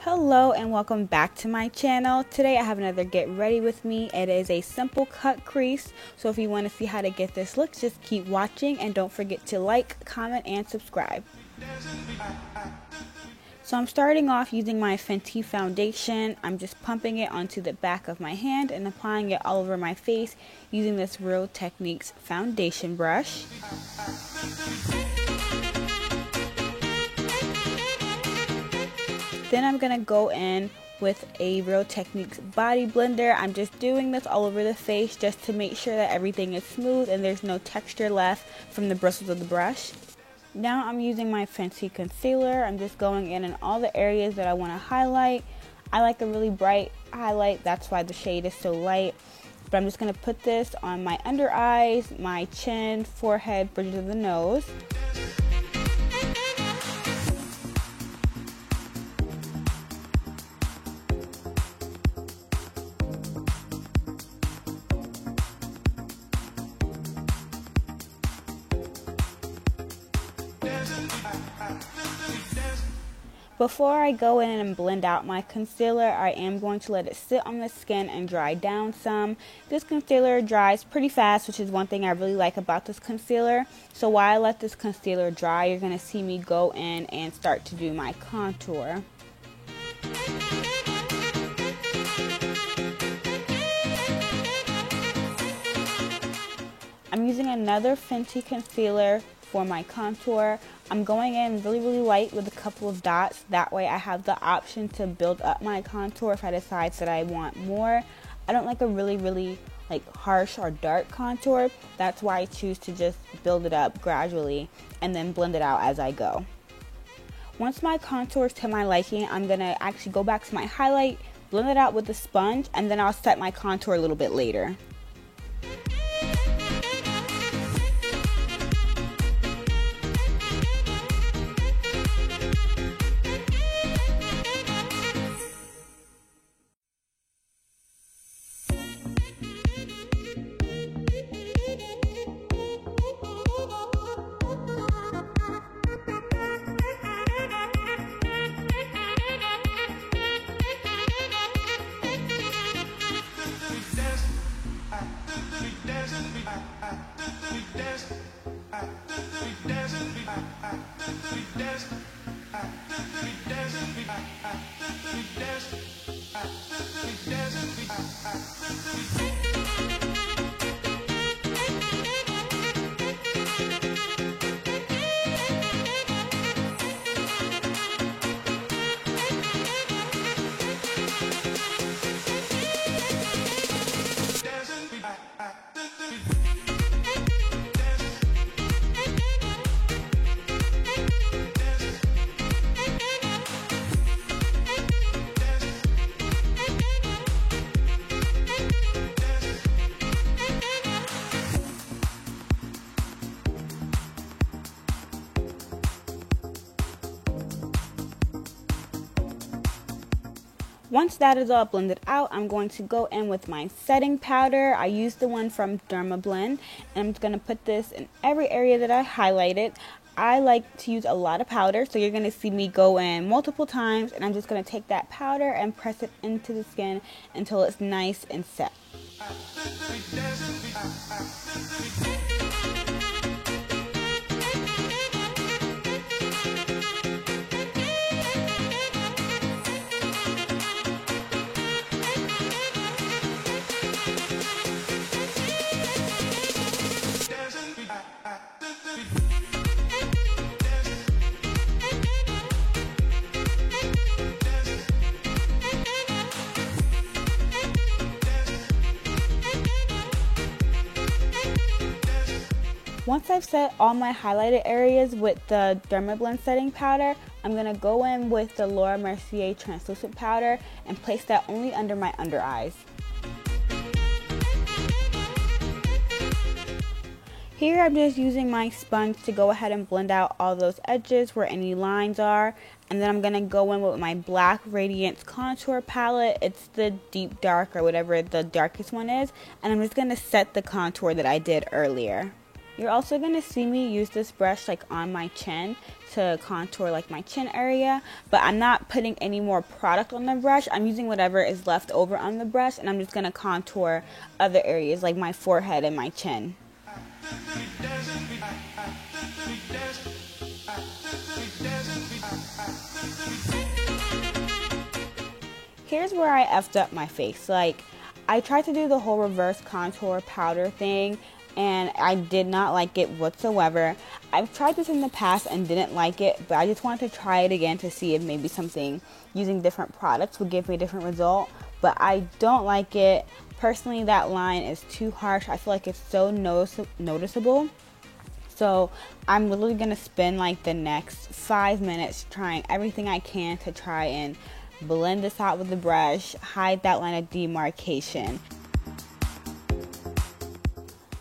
Hello and welcome back to my channel. Today I have another get ready with me. It is a simple cut crease. So if you want to see how to get this look, just keep watching and don't forget to like, comment, and subscribe. So I'm starting off using my Fenty foundation. I'm just pumping it onto the back of my hand and applying it all over my face using this Real Techniques foundation brush. Then I'm going to go in with a Real Techniques body blender. I'm just doing this all over the face just to make sure that everything is smooth and there's no texture left from the bristles of the brush. Now I'm using my Fenty concealer. I'm just going in all the areas that I want to highlight. I like a really bright highlight, that's why the shade is so light. But I'm just going to put this on my under eyes, my chin, forehead, bridges of the nose. Before I go in and blend out my concealer, I am going to let it sit on the skin and dry down some. This concealer dries pretty fast, which is one thing I really like about this concealer. So while I let this concealer dry, you're going to see me go in and start to do my contour. I'm using another Fenty concealer for my contour. I'm going in really light with a couple of dots. That way I have the option to build up my contour if I decide that I want more. I don't like a really harsh or dark contour. That's why I choose to just build it up gradually and then blend it out as I go. Once my contour is to my liking, I'm going to actually go back to my highlight, blend it out with a sponge, and then I'll set my contour a little bit later. Once that is all blended out, I'm going to go in with my setting powder. I used the one from Dermablend, and I'm just going to put this in every area that I highlighted. I like to use a lot of powder, so you're going to see me go in multiple times, and I'm just going to take that powder and press it into the skin until it's nice and set. Once I've set all my highlighted areas with the Dermablend setting powder, I'm going to go in with the Laura Mercier translucent powder and place that only under my under eyes. Here I'm just using my sponge to go ahead and blend out all those edges where any lines are. And then I'm going to go in with my Black Radiance Contour Palette. It's the deep dark or whatever the darkest one is. And I'm just going to set the contour that I did earlier. You're also going to see me use this brush like on my chin to contour like my chin area, but I'm not putting any more product on the brush. I'm using whatever is left over on the brush, and I'm just going to contour other areas like my forehead and my chin. Here's where I effed up my face. Like, I tried to do the whole reverse contour powder thing, and I did not like it whatsoever. I've tried this in the past and didn't like it, but I just wanted to try it again to see if maybe something using different products would give me a different result. But I don't like it. Personally, that line is too harsh. I feel like it's so noticeable. So I'm literally going to spend like the next 5 minutes trying everything I can to try and blend this out with the brush, hide that line of demarcation.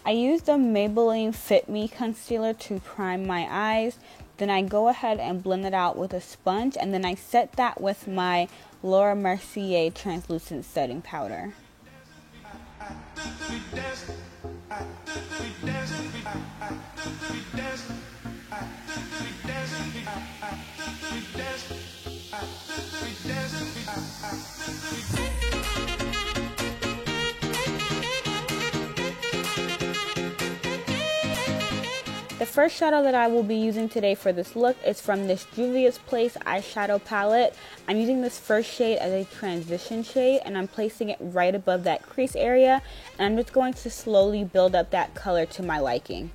I use the Maybelline Fit Me concealer to prime my eyes. Then I go ahead and blend it out with a sponge, and then I set that with my Laura Mercier translucent setting powder. The first shadow that I will be using today for this look is from this Juvia's Place eyeshadow palette. I'm using this first shade as a transition shade, and I'm placing it right above that crease area, and I'm just going to slowly build up that color to my liking.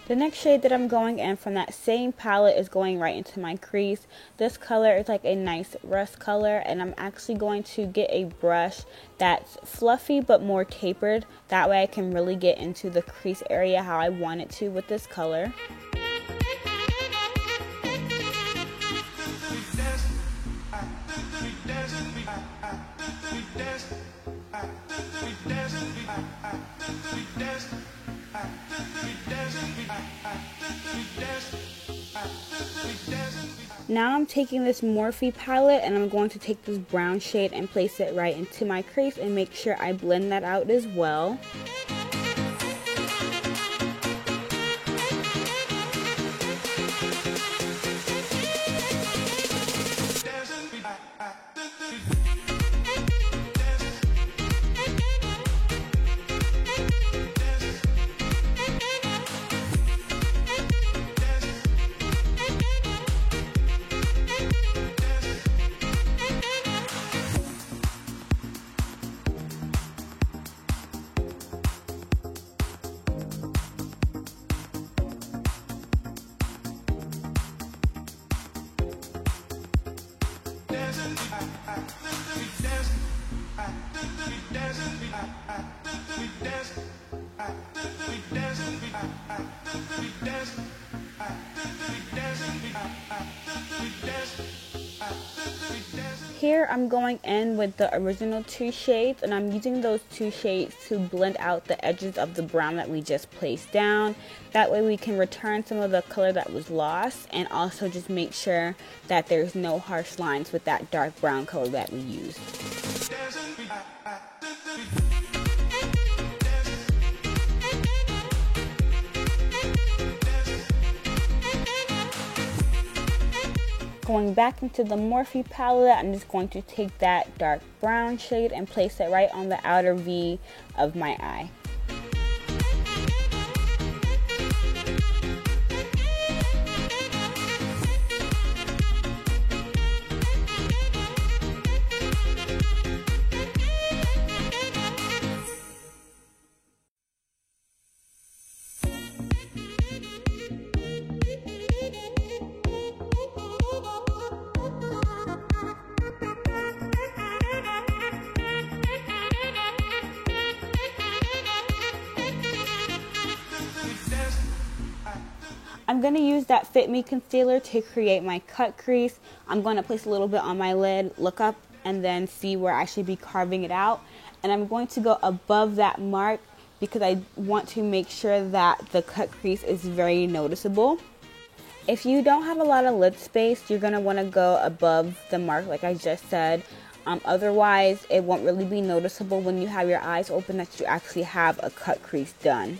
The next shade that I'm going in from that same palette is going right into my crease. This color is like a nice rust color, and I'm actually going to get a brush that's fluffy but more tapered. That way I can really get into the crease area how I want it to with this color. Now I'm taking this Morphe palette, and I'm going to take this brown shade and place it right into my crease and make sure I blend that out as well. Here I'm going in with the original two shades, and I'm using those two shades to blend out the edges of the brown that we just placed down. That way we can return some of the color that was lost, and also just make sure that there's no harsh lines with that dark brown color that we used. Going back into the Morphe palette, I'm just going to take that dark brown shade and place it right on the outer V of my eye. I'm going to use that Fit Me concealer to create my cut crease. I'm going to place a little bit on my lid, look up, and then see where I should be carving it out. And I'm going to go above that mark because I want to make sure that the cut crease is very noticeable. If you don't have a lot of lid space, you're going to want to go above the mark like I just said. Otherwise, it won't really be noticeable when you have your eyes open that you actually have a cut crease done.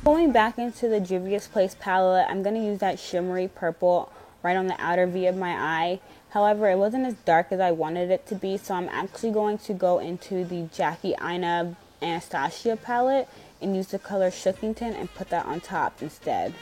Going back into the Juvia's Place palette, I'm going to use that shimmery purple right on the outer V of my eye. However, it wasn't as dark as I wanted it to be, so I'm actually going to go into the Jackie Aina Anastasia palette and use the color Shookington and put that on top instead.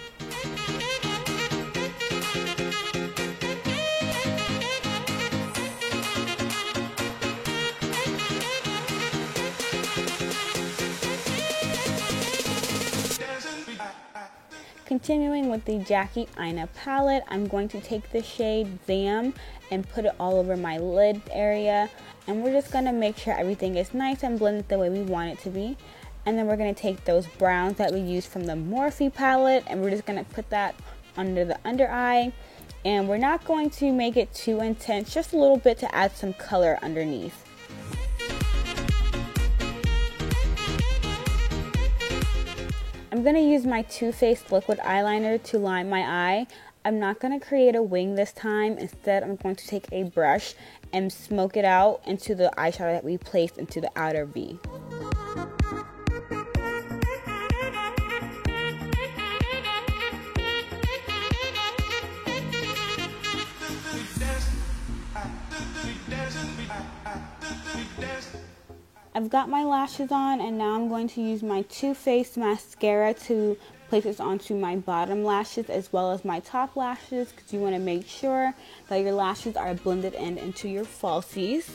Continuing with the Jackie Aina palette, I'm going to take the shade Zam and put it all over my lid area. And we're just going to make sure everything is nice and blended the way we want it to be. And then we're going to take those browns that we used from the Morphe palette and we're just going to put that under the under eye. And we're not going to make it too intense, just a little bit to add some color underneath. I'm going to use my Too Faced liquid eyeliner to line my eye. I'm not going to create a wing this time. Instead, I'm going to take a brush and smoke it out into the eyeshadow that we placed into the outer V. I've got my lashes on and now I'm going to use my Too Faced mascara to place this onto my bottom lashes as well as my top lashes because you want to make sure that your lashes are blended in into your falsies.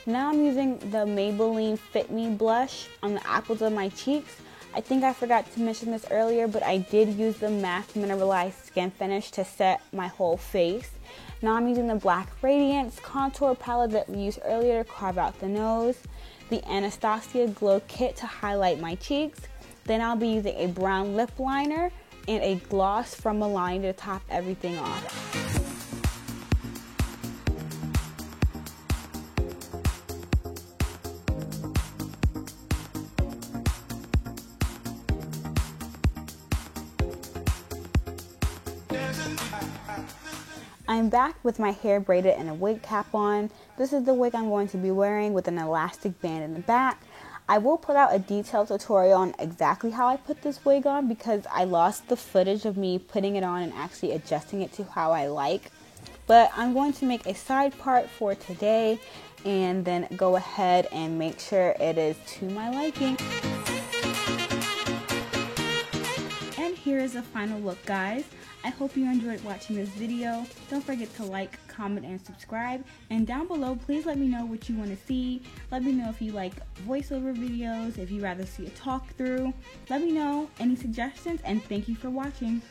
Now I'm using the Maybelline Fit Me blush on the apples of my cheeks. I think I forgot to mention this earlier, but I did use the MAC Mineralized Skin Finish to set my whole face. Now I'm using the Black Radiance contour palette that we used earlier to carve out the nose, the Anastasia Glow Kit to highlight my cheeks, then I'll be using a brown lip liner and a gloss from Milani to top everything off. I'm back with my hair braided and a wig cap on. This is the wig I'm going to be wearing with an elastic band in the back. I will put out a detailed tutorial on exactly how I put this wig on because I lost the footage of me putting it on and actually adjusting it to how I like. But I'm going to make a side part for today and then go ahead and make sure it is to my liking. And here is the final look, guys. I hope you enjoyed watching this video. Don't forget to like, comment, and subscribe. And down below, please let me know what you want to see. Let me know if you like voiceover videos, if you'd rather see a talk through. Let me know any suggestions, and thank you for watching.